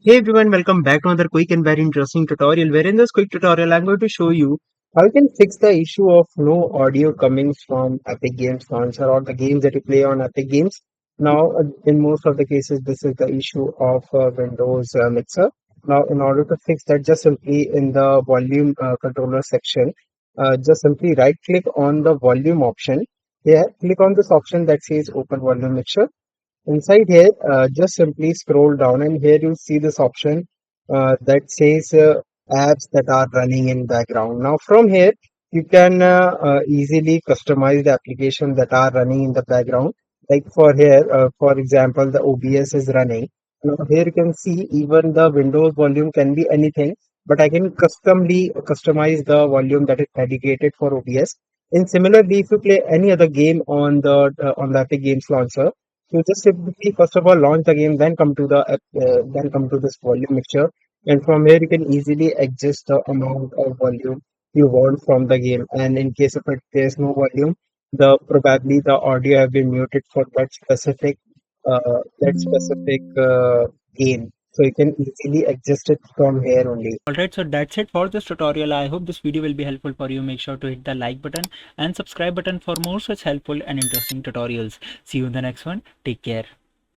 Hey everyone, welcome back to another quick and very interesting tutorial where in this quick tutorial I'm going to show you how you can fix the issue of no audio coming from Epic Games Launcher or the games that you play on Epic Games. Now, in most of the cases, this is the issue of Windows Mixer. Now, in order to fix that, just simply in the volume controller section, just simply right click on the volume option. Here, click on this option that says Open Volume Mixer. Inside here, just simply scroll down and here you see this option that says apps that are running in background. Now from here, you can easily customize the application that are running in the background. Like for here, for example, the OBS is running. Now here you can see even the Windows volume can be anything, but I can customize the volume that is dedicated for OBS. And similarly, if you play any other game on the Epic Games Launcher, you just simply first of all launch the game, then come to then come to this volume mixture, and from here you can easily adjust the amount of volume you want from the game. And in case if there's no volume, the probably the audio have been muted for that specific game. So you can easily adjust it from here only. Alright, so that's it for this tutorial. I hope this video will be helpful for you. Make sure to hit the like button and subscribe button for more such helpful and interesting tutorials. See you in the next one. Take care.